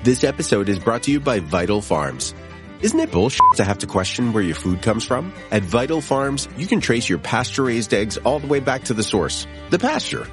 This episode is brought to you by Vital Farms. Isn't it bullshit to have to question where your food comes from? At Vital Farms, you can trace your pasture-raised eggs all the way back to the source, the pasture.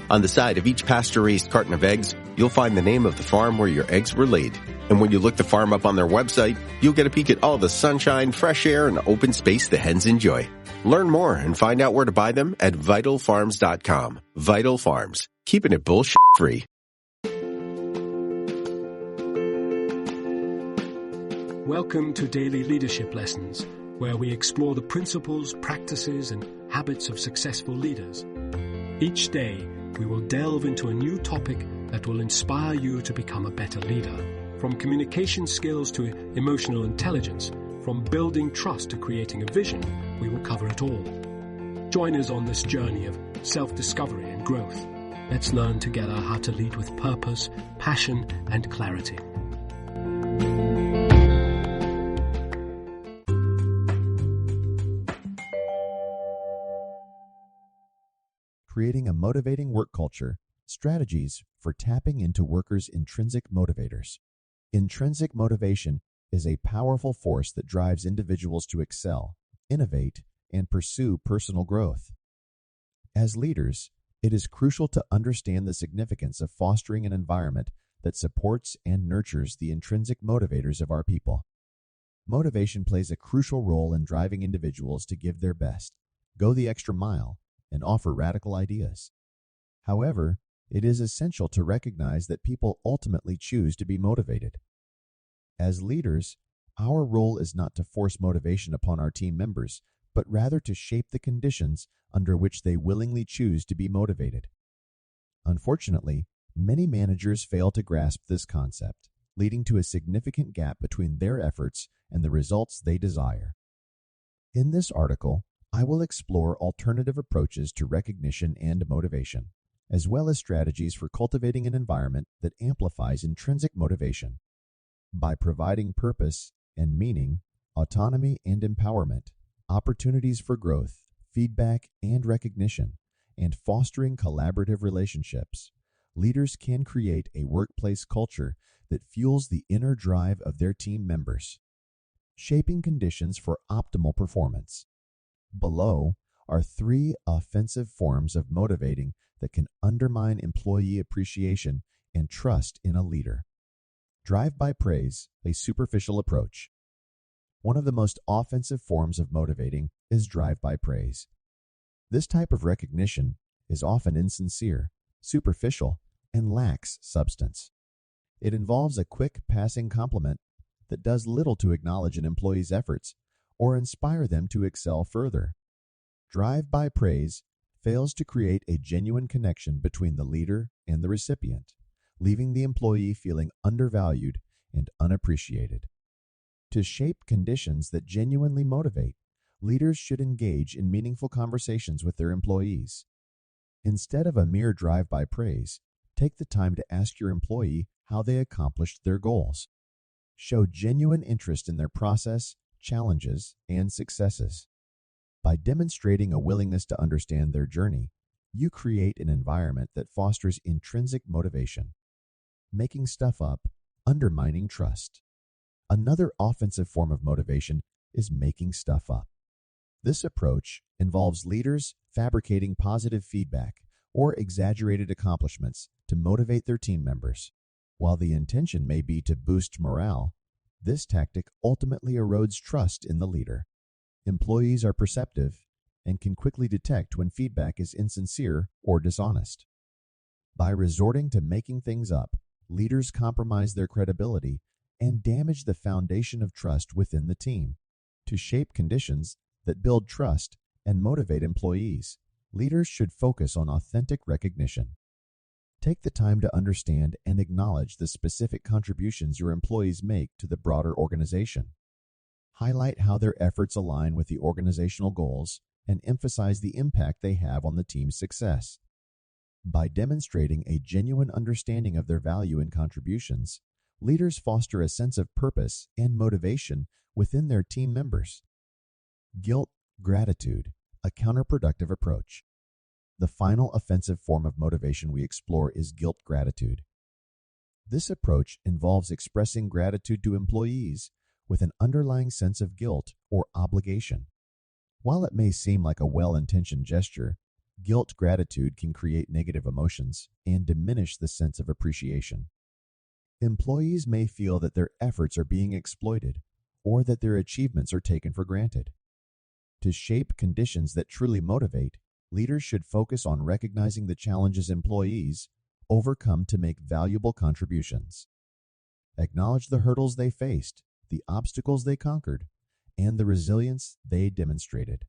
On the side of each pasture-raised carton of eggs, you'll find the name of the farm where your eggs were laid. And when you look the farm up on their website, you'll get a peek at all the sunshine, fresh air, and open space the hens enjoy. Learn more and find out where to buy them at vitalfarms.com. Vital Farms, keeping it bullshit-free. Welcome to Daily Leadership Lessons, where we explore the principles, practices, and habits of successful leaders. Each day, we will delve into a new topic that will inspire you to become a better leader. From communication skills to emotional intelligence, from building trust to creating a vision, we will cover it all. Join us on this journey of self-discovery and growth. Let's learn together how to lead with purpose, passion, and clarity. Creating a motivating work culture, strategies for tapping into workers' intrinsic motivators. Intrinsic motivation is a powerful force that drives individuals to excel, innovate, and pursue personal growth. As leaders, it is crucial to understand the significance of fostering an environment that supports and nurtures the intrinsic motivators of our people. Motivation plays a crucial role in driving individuals to give their best, go the extra mile, and offer radical ideas. However, it is essential to recognize that people ultimately choose to be motivated. As leaders, our role is not to force motivation upon our team members, but rather to shape the conditions under which they willingly choose to be motivated. Unfortunately, many managers fail to grasp this concept, leading to a significant gap between their efforts and the results they desire. In this article, I will explore alternative approaches to recognition and motivation, as well as strategies for cultivating an environment that amplifies intrinsic motivation. By providing purpose and meaning, autonomy and empowerment, opportunities for growth, feedback and recognition, and fostering collaborative relationships, leaders can create a workplace culture that fuels the inner drive of their team members, shaping conditions for optimal performance. Below are 3 offensive forms of motivating that can undermine employee appreciation and trust in a leader. Drive-by praise, a superficial approach. One of the most offensive forms of motivating is drive-by praise. This type of recognition is often insincere, superficial, and lacks substance. It involves a quick passing compliment that does little to acknowledge an employee's efforts or inspire them to excel further. Drive-by praise fails to create a genuine connection between the leader and the recipient, leaving the employee feeling undervalued and unappreciated. To shape conditions that genuinely motivate, leaders should engage in meaningful conversations with their employees. Instead of a mere drive-by praise, take the time to ask your employee how they accomplished their goals. Show genuine interest in their process, challenges, and successes. By demonstrating a willingness to understand their journey, you create an environment that fosters intrinsic motivation. Making stuff up, undermining trust. Another offensive form of motivation is making stuff up. This approach involves leaders fabricating positive feedback or exaggerated accomplishments to motivate their team members. While the intention may be to boost morale, this tactic ultimately erodes trust in the leader. Employees are perceptive and can quickly detect when feedback is insincere or dishonest. By resorting to making things up, leaders compromise their credibility and damage the foundation of trust within the team. To shape conditions that build trust and motivate employees, leaders should focus on authentic recognition. Take the time to understand and acknowledge the specific contributions your employees make to the broader organization. Highlight how their efforts align with the organizational goals and emphasize the impact they have on the team's success. By demonstrating a genuine understanding of their value and contributions, leaders foster a sense of purpose and motivation within their team members. Guilt, gratitude, a counterproductive approach. The final offensive form of motivation we explore is guilt gratitude. This approach involves expressing gratitude to employees with an underlying sense of guilt or obligation. While it may seem like a well-intentioned gesture, guilt gratitude can create negative emotions and diminish the sense of appreciation. Employees may feel that their efforts are being exploited or that their achievements are taken for granted. To shape conditions that truly motivate, leaders should focus on recognizing the challenges employees overcome to make valuable contributions. Acknowledge the hurdles they faced, the obstacles they conquered, and the resilience they demonstrated.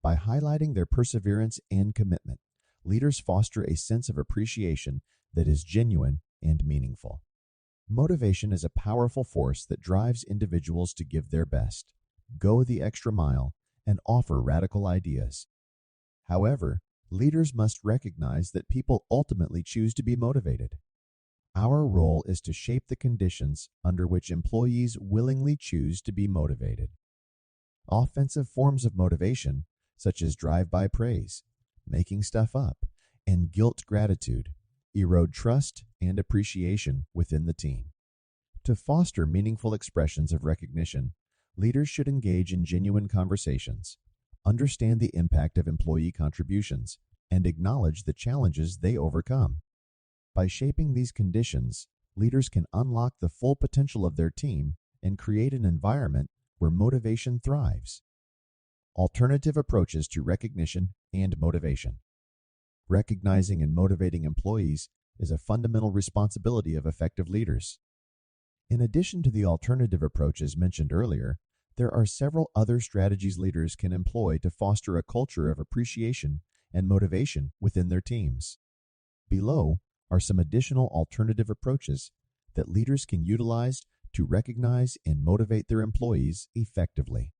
By highlighting their perseverance and commitment, leaders foster a sense of appreciation that is genuine and meaningful. Motivation is a powerful force that drives individuals to give their best, go the extra mile, and offer radical ideas. However, leaders must recognize that people ultimately choose to be motivated. Our role is to shape the conditions under which employees willingly choose to be motivated. Offensive forms of motivation, such as drive-by praise, making stuff up, and guilt gratitude, erode trust and appreciation within the team. To foster meaningful expressions of recognition, leaders should engage in genuine conversations, understand the impact of employee contributions, and acknowledge the challenges they overcome. By shaping these conditions, leaders can unlock the full potential of their team and create an environment where motivation thrives. Alternative approaches to recognition and motivation. Recognizing and motivating employees is a fundamental responsibility of effective leaders. In addition to the alternative approaches mentioned earlier, there are several other strategies leaders can employ to foster a culture of appreciation and motivation within their teams. Below are some additional alternative approaches that leaders can utilize to recognize and motivate their employees effectively.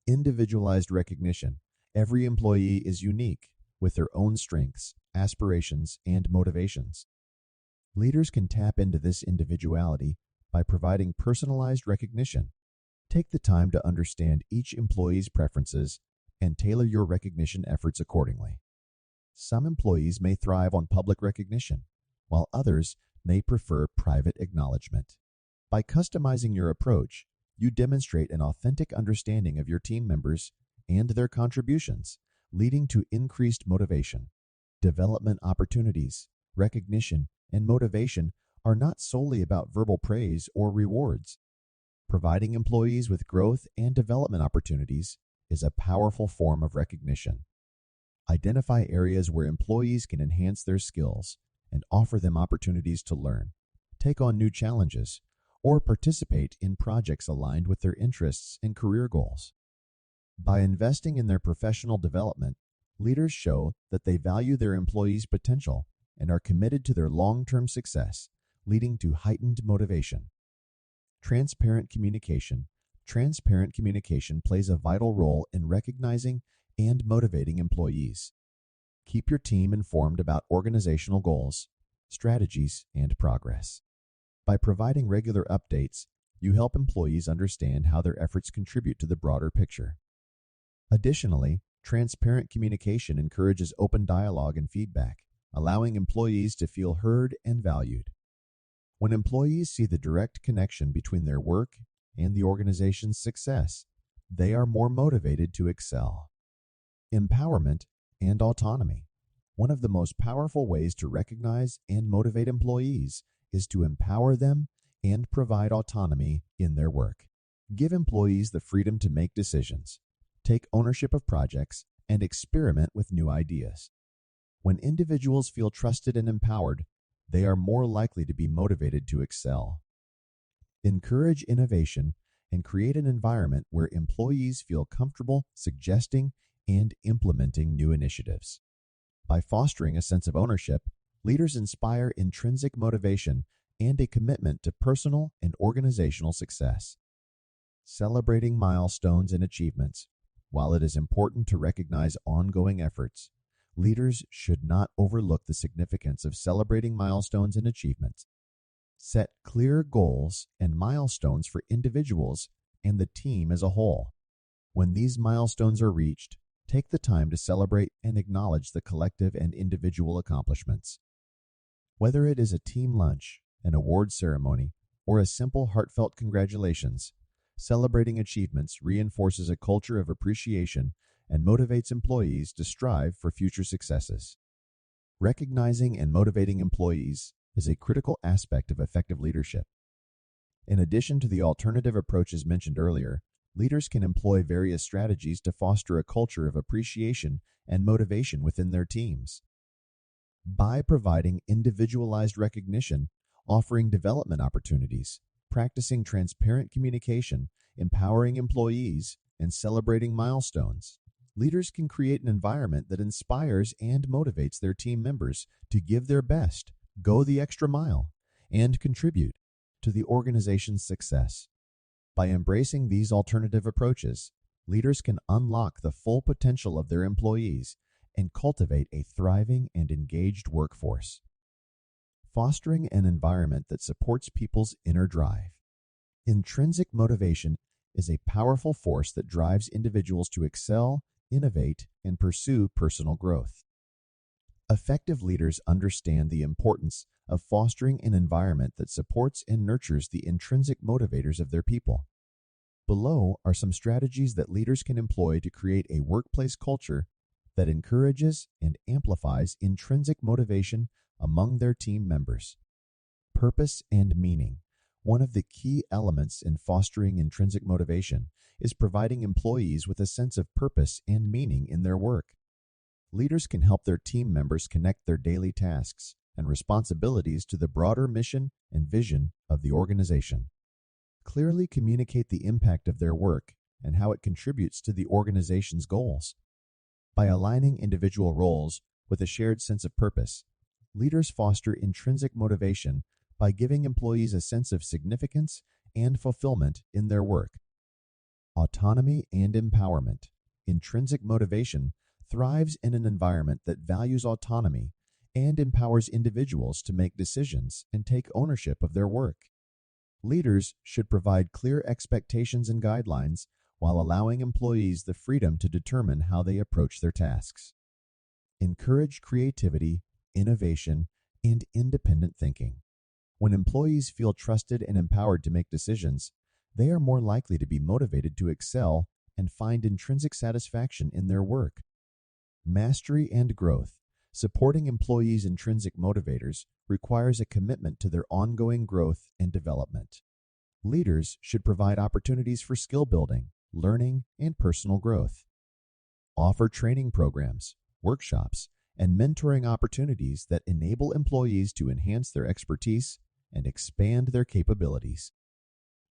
Individualized recognition. Every employee is unique with their own strengths, aspirations, and motivations. Leaders can tap into this individuality by providing personalized recognition. Take the time to understand each employee's preferences and tailor your recognition efforts accordingly. Some employees may thrive on public recognition, while others may prefer private acknowledgement. By customizing your approach, you demonstrate an authentic understanding of your team members and their contributions, leading to increased motivation. Development opportunities, recognition, and motivation are not solely about verbal praise or rewards. Providing employees with growth and development opportunities is a powerful form of recognition. Identify areas where employees can enhance their skills and offer them opportunities to learn, take on new challenges, or participate in projects aligned with their interests and career goals. By investing in their professional development, leaders show that they value their employees' potential and are committed to their long-term success, leading to heightened motivation. Transparent communication. Transparent communication plays a vital role in recognizing and motivating employees. Keep your team informed about organizational goals, strategies, and progress. By providing regular updates, you help employees understand how their efforts contribute to the broader picture. Additionally, transparent communication encourages open dialogue and feedback, allowing employees to feel heard and valued. When employees see the direct connection between their work and the organization's success, they are more motivated to excel. Empowerment and autonomy. One of the most powerful ways to recognize and motivate employees is to empower them and provide autonomy in their work. Give employees the freedom to make decisions, take ownership of projects, and experiment with new ideas. When individuals feel trusted and empowered, they are more likely to be motivated to excel. Encourage innovation and create an environment where employees feel comfortable suggesting and implementing new initiatives. By fostering a sense of ownership, leaders inspire intrinsic motivation and a commitment to personal and organizational success. Celebrating milestones and achievements. While it is important to recognize ongoing efforts, leaders should not overlook the significance of celebrating milestones and achievements. Set clear goals and milestones for individuals and the team as a whole. When these milestones are reached, take the time to celebrate and acknowledge the collective and individual accomplishments. Whether it is a team lunch, an award ceremony, or a simple heartfelt congratulations. Celebrating achievements reinforces a culture of appreciation and motivates employees to strive for future successes. Recognizing and motivating employees is a critical aspect of effective leadership. In addition to the alternative approaches mentioned earlier, leaders can employ various strategies to foster a culture of appreciation and motivation within their teams. By providing individualized recognition, offering development opportunities, practicing transparent communication, empowering employees, and celebrating milestones, leaders can create an environment that inspires and motivates their team members to give their best, go the extra mile, and contribute to the organization's success. By embracing these alternative approaches, leaders can unlock the full potential of their employees and cultivate a thriving and engaged workforce. Fostering an environment that supports people's inner drive. Intrinsic motivation is a powerful force that drives individuals to excel, innovate, and pursue personal growth. Effective leaders understand the importance of fostering an environment that supports and nurtures the intrinsic motivators of their people. Below are some strategies that leaders can employ to create a workplace culture that encourages and amplifies intrinsic motivation among their team members. Purpose and meaning. One of the key elements in fostering intrinsic motivation is providing employees with a sense of purpose and meaning in their work. Leaders can help their team members connect their daily tasks and responsibilities to the broader mission and vision of the organization. Clearly communicate the impact of their work and how it contributes to the organization's goals. By aligning individual roles with a shared sense of purpose, leaders foster intrinsic motivation by giving employees a sense of significance and fulfillment in their work. Autonomy and empowerment. Intrinsic motivation thrives in an environment that values autonomy and empowers individuals to make decisions and take ownership of their work. Leaders should provide clear expectations and guidelines while allowing employees the freedom to determine how they approach their tasks. Encourage creativity, innovation, and independent thinking. When employees feel trusted and empowered to make decisions, they are more likely to be motivated to excel and find intrinsic satisfaction in their work. Mastery and growth. Supporting employees' intrinsic motivators requires a commitment to their ongoing growth and development. Leaders should provide opportunities for skill building, learning, and personal growth. Offer training programs, workshops, and mentoring opportunities that enable employees to enhance their expertise and expand their capabilities.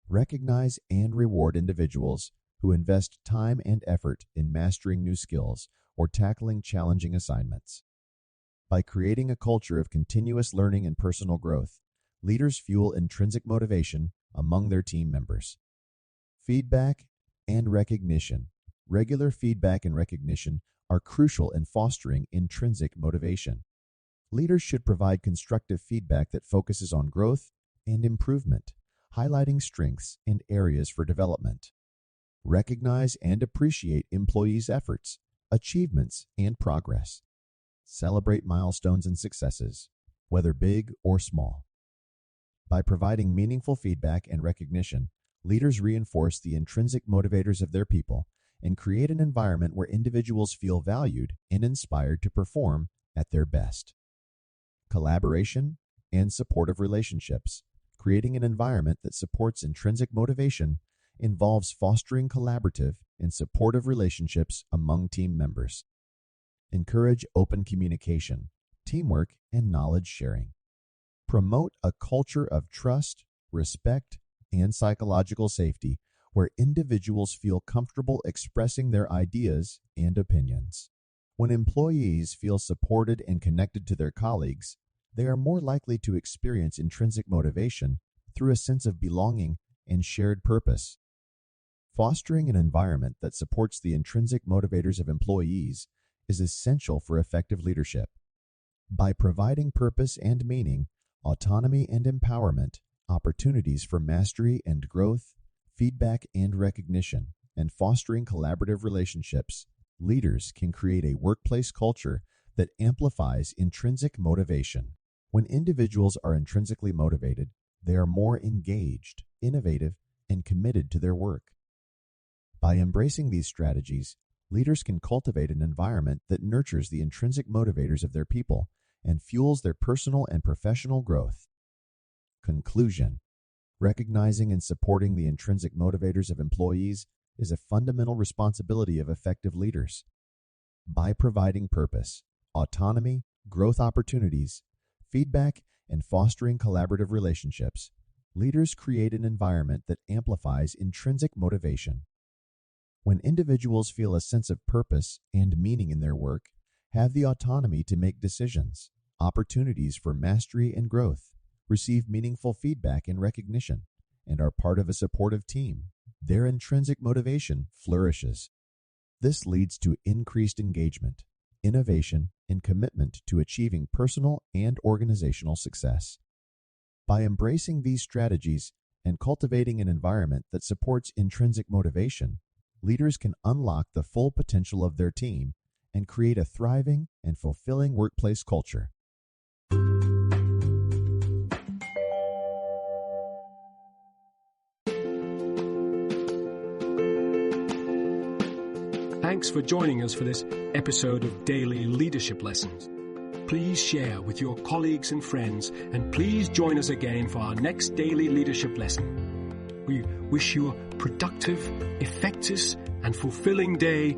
Recognize and reward individuals who invest time and effort in mastering new skills or tackling challenging assignments. By creating a culture of continuous learning and personal growth, leaders fuel intrinsic motivation among their team members. Feedback and recognition. Regular feedback and recognition are crucial in fostering intrinsic motivation. Leaders should provide constructive feedback that focuses on growth and improvement, highlighting strengths and areas for development. Recognize and appreciate employees' efforts, achievements, and progress. Celebrate milestones and successes, whether big or small. By providing meaningful feedback and recognition, leaders reinforce the intrinsic motivators of their people and create an environment where individuals feel valued and inspired to perform at their best. Collaboration and supportive relationships. Creating an environment that supports intrinsic motivation involves fostering collaborative and supportive relationships among team members. Encourage open communication, teamwork, and knowledge sharing. Promote a culture of trust, respect, and psychological safety where individuals feel comfortable expressing their ideas and opinions. When employees feel supported and connected to their colleagues, they are more likely to experience intrinsic motivation through a sense of belonging and shared purpose. Fostering an environment that supports the intrinsic motivators of employees is essential for effective leadership. By providing purpose and meaning, autonomy and empowerment, opportunities for mastery and growth, feedback and recognition, and fostering collaborative relationships, leaders can create a workplace culture that amplifies intrinsic motivation. When individuals are intrinsically motivated, they are more engaged, innovative, and committed to their work. By embracing these strategies, leaders can cultivate an environment that nurtures the intrinsic motivators of their people and fuels their personal and professional growth. Conclusion: recognizing and supporting the intrinsic motivators of employees is a fundamental responsibility of effective leaders. By providing purpose, autonomy, growth opportunities, feedback, and fostering collaborative relationships, leaders create an environment that amplifies intrinsic motivation. When individuals feel a sense of purpose and meaning in their work, have the autonomy to make decisions, opportunities for mastery and growth, receive meaningful feedback and recognition, and are part of a supportive team, their intrinsic motivation flourishes. This leads to increased engagement, innovation, and commitment to achieving personal and organizational success. By embracing these strategies and cultivating an environment that supports intrinsic motivation, leaders can unlock the full potential of their team and create a thriving and fulfilling workplace culture. Thanks for joining us for this episode of Daily Leadership Lessons. Please share with your colleagues and friends, and please join us again for our next Daily Leadership Lesson. We wish you a productive, effective, and fulfilling day